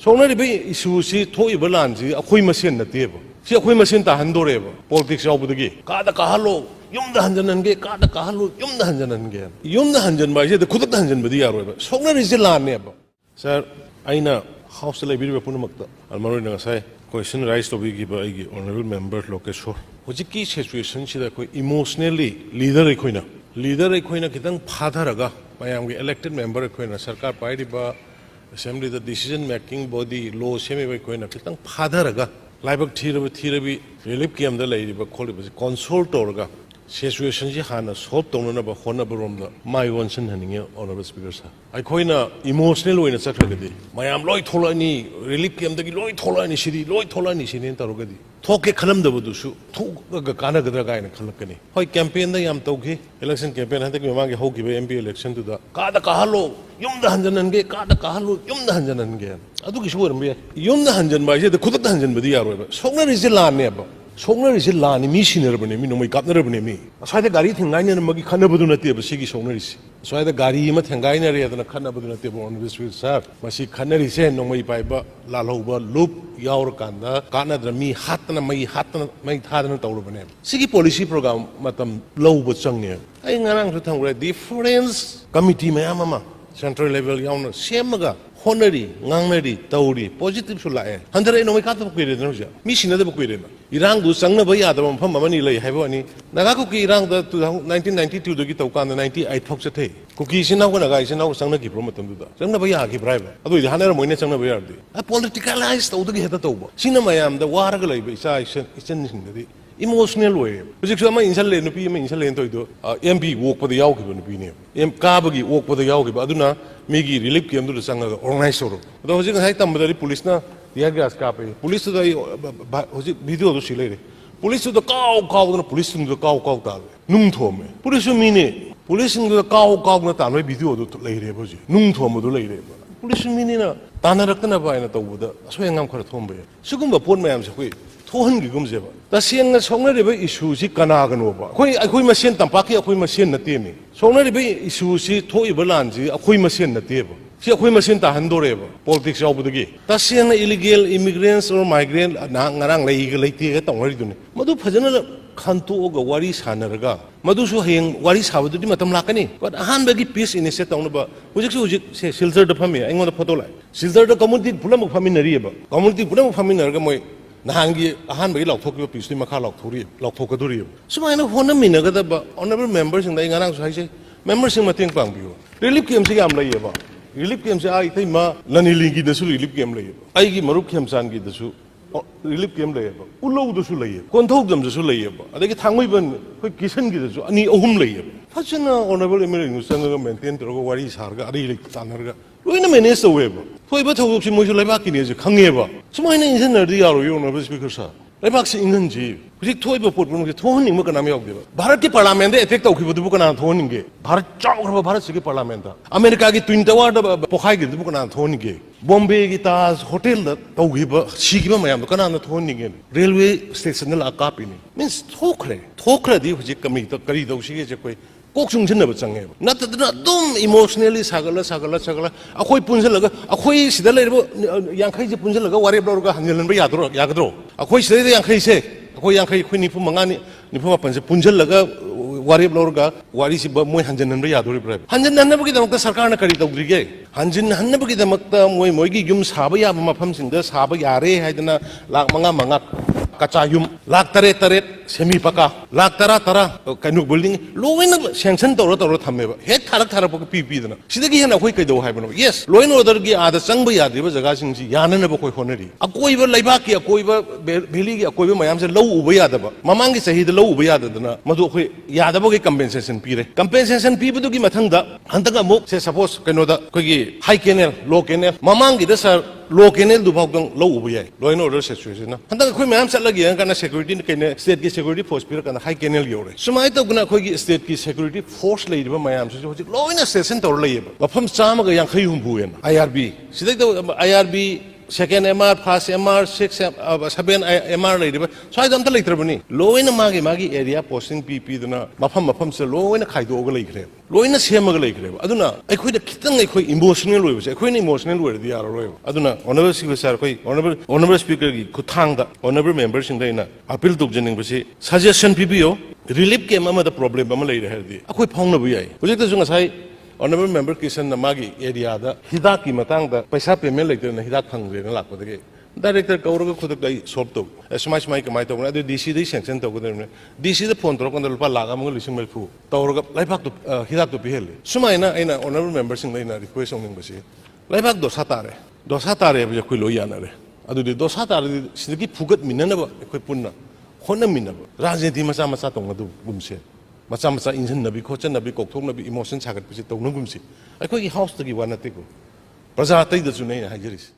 सोनरी भाई इशू से थोड़ी बलान जी अखोई मशीन नती है सी अखोई मशीन ताहंदोरे पॉलिटिक्स याबुदगी कादा काहलो युमदा हंजननगे कादा काहलो युमदा हंजननगे युमदा हंजन बाइसे खुद हंजन बदी यारोय सोनरी से लाने अब सर आइना हाउस लेबिर पुनमक्ता अलमरोय नगासाय क्वेश्चन राइज तो भी ऑनरेबल मेंबर लोकेशोर हुजिकी सिचुएशन सिदा कोई इमोशनली लीडर अखोइना खितंग फाधरगा मयामगे इलेक्टेड मेंबर अखोइना सरकार पाइरिबा assembly the decision making body law सेमेबा अखोइना खितंग फाधरगा लाइबक थीरबी रिलीफ कैम्प लेरिबा खोलिबा कंसोल तौरगा सिचुएशन से हाँ सॉल्व तौनब होनबरोम माई वनसन हनिंगे ऑनरेबल स्पीकर साहब अखोइना इमोशनल होइना चखरगदी मयाम लोय थोलानी रिलीफ कैम्प लोय थोलानी सिनी तौरगदी थोके खलमदबदुसु थोक कानगदरा गायना खलकनी होय कैंपेन दा याम तौखि इलेक्शन कैंपेन हंतक मेमागे होगिबे एमपी इलेक्शन तुदा कादा काहलो युमदा हंजननगे कादा काहलो युमदा हंजननगे अदुगी सुवरमबे युमदा हंजन बाइसे खुद हंजन बदी यारोयबा सोंगनरिसे लानेबा सोंगनरिसे लानी मी सिनरबने मी नोमै कापनरबने मी असवाइदा गाड़ी थेंगाइनर मगी खनबदु नतेबा सिगी सोंगनरिसे असवाइदा गाड़ी मा थेंगाइनरे अदना खनबदु नतेबा ऑनरेबल स्पीकर साहब मसी खनरिसे नोमै पाइबा लालौबा लूप यावर कांदा कानद्र मी हातना मई थादना तौरबने सिगी पॉलिसी प्रोग्राम मतम लौब चंगे आई ngarang su thangre difference committee मयाम अमा सेंट्रल लेवल यावना सेमगा होनरी ngangnari तौरी पॉजिटिव सु लाए हंदरे नोमै का तो कुइरे नोजा मी सिनदा कुइरे ना इरांग दु संगना ब यादब मफम ममनी लई हाइबोनी नागा कुकी इरांग द 1992 दगी तौकान 98 थोक चथे कुकी सिनाव को नागा सिनाव संगना की प्रमतम दुदा संगना ब या की ब्राइब अदु हानर मोइने संगना ब यारदि आ पॉलिटिकलाइज तौदगी हेता तौब सिना मयाम द वारग लई इसा इसन सिंगदि इमोशनल वे हुजिक समा इंसल ले नुपी में इंसल ले तोइदो एमपी वोक पद याव की नुपी ने एम काबगी वोक पद याव की अदुना मेगी रिलीफ कैम्प दु संगा ऑर्गेनाइज तौरो अदो हुजिक हाइ तंबदरी पुलिस ना दिया गैस कापे पुलिस तो हुजिक वीडियो दो सिलेरे पुलिस तो काव पुलिस तो काव ता नुंग थोमे पुलिस मीने पुलिस काव ना तानोय वीडियो दो लेरे बजि नुंग थोम दो लेरे पुलिस मीने ना तानरक्तना बायना तौबदा असोयंगाम खर थोमबे सुगुम्बा पोन मयाम से कोई थोहनगी गुमजेबा तसेंगा सोंगनरिबा इशू सि कनागनोबा अखोई मसेन तंपाकी अखोई मसेन नतेमी सोंगनरिबा इशू सि थोइबा लानजि अखोई मसेन नतेबा सि अखोई मसेन ताहंदोरेबा पॉलिटिक्स यावबदगी तसेंगा इलीगल इमिग्रेंट्स और माइग्रेंट ngarang leiga leitega तौनरिदुनि मदु फजना खंतोगा वारी सानरगा मदुसु हेंग वारी साबदुदि मतम लाकनी बट अहानबगी पीस इनिशिएट तौनबा हुजिक से सिल्चर द फमी आइंगोन फोटो लाइ Silchar the community Pullum फमिनरिबा community Pullum फमिनरगा मोय नहांगी अहानबगी लाउथोकिबा पीसनि मखा लाउथोकदुरि सुमायना होनमिनगदबा ऑनरेबल मेंबर्स सिंग दाइ ngarang साइसे मेंबर्स सिंग मतेंग पांगबियो रिलीफ कैम्प से याम लइयबा रिलीफ कैम्प से आई मा लनिलिंगी दसु रिलीफ कैम्प लइयबा आइगी मरुप खेमसान की दसु रिलीफ कैम्प लइयबा उलौ दसु लइय कोंथौ दम दसु लइयबा अदगी थांगमैबन खै किसन की दसु अनि अहुम लइयबा फसना ऑनरेबल एमएलए संग मेंटेन तरगो वारी सारगा अरि लिक तानरगा लोइना मैनेज तौवेबा थोइबा थौदोकसि मोइसु लैबाकिनि जे खंगेबा सुमाइना इंजिनियरदि यारो ऑनरेबल स्पीकर सा लैबाकसि इंगनजि हुजिक थोइबा पोटबुनगे थोहनिंग कनाम यावदेबा भारत की पार्लियामेंट अटैक तौखिबदुबु कना थोहनिंगे भारत चाउरबा भारत सिगी पार्लियामेंट अमेरिका की ट्विन टावर पोखाइगिदुबु कना थोहनिंगे बॉम्बे की ताज होटल तौखिबा सिगिबा मयाम कना थोहनिंगे रेलवे स्टेशन ला कापिनि मींस थोखरेदि हुजिक कमी त करी दौसिगे जे कोई कोक सुंजनब चंगे नतदना दुम इमोशनली सागला अखोई पुंजलगा अखोई सिदा लेरबो यांखै जे पुंजलगा वारे ब्लरगा हंजलनबा यागद्रो अखोई सिदा यांखै से अखोई यांखै खै निफु मंगानि निफु मापन से पुंजलगा वारे ब्लरगा वारी सि मोय हंजननबा यादोरि ब्रा हंजननबगी दमकता सरकारना करि तौद्रिगे हंजननबगी दमकता मोयगी युम साबा याबा मफम सिंदा साबा यारे हाइदना लाख मंगा कचायुम लाख तरेत सेमी पका लाख तरा कनु बिल्डिंग लोइना सैंक्शन तौर थमेबा हेक थारक पीदना सिदगी हेना अखोई कैदौ हाइबनो यस लोइन ऑर्डर की आदा चंग याद्रिबा जगह सिंगसि याननबा कोइ होनरी अकोइबा लैबाकी अकोइबा भेली की अकोइबा मयाम से लौ उबा यादबा ममांगी सहीद लौ उबा याददना मदु अखोई यादबगी कंपेंसेशन पीरे कंपेंसेशन पीबदुगी मथंगदा हंतगा मुक से सपोज कनोदा कोगी हाई कैनल लो कैनल ममांगी द सर लो कैनल दुभागदं लौ उबा याय लोइन ऑर्डर सिचुएशन हंतगा अखोई मयाम चलगी kana security kene state ki security force pira kana high canal yore sumai to guna khoi gi state ki security force leiba mayam se hojik loina station tor leiba mafam chama ga yankhai humbu en IRB sidai to IRB second MR first MR 6 7 MR leiriba swai dam ta leitrabani loina magi area posting pp duna mafam se loina khaido ga leikre loina sema ga leikre aduna akhoi da khitang akhoi emotional loiba se akhoi ni emotional loir di yaro loiba aduna honorable speaker sir akhoi honorable speaker gi khuthang da honorable member sing daina appeal tuk jening basi suggestion ppo relief ke mama da problem ama leire herdi akhoi phong na bu yai hojik ta junga sai honorable member Kishan Namagi area da Hidaki Matang da Paisa payment later na Hidak Hangre na Lakpatake. Director Kauraga Kudak solved to as much my Kamaito, other DC sanction to DC the Ponto on the Palaga Lissim Fu, Tauraga, Laipak to Hidak to Pihel. Sumaina in honorable members in the request on embassy. Laipak dos Hatare of Yakulo Yanare. Adu the dos Hatare, Siki Pugat Minanaba, Equipuna, Hona Minaba, Razi Masatong do Gumse. Macam insan nabi kocan nabi koktok nabi emotion sangat pasti tahu nunggu sih. Aku ini house lagi warna tiku. Perasaan itu sunai hajiris.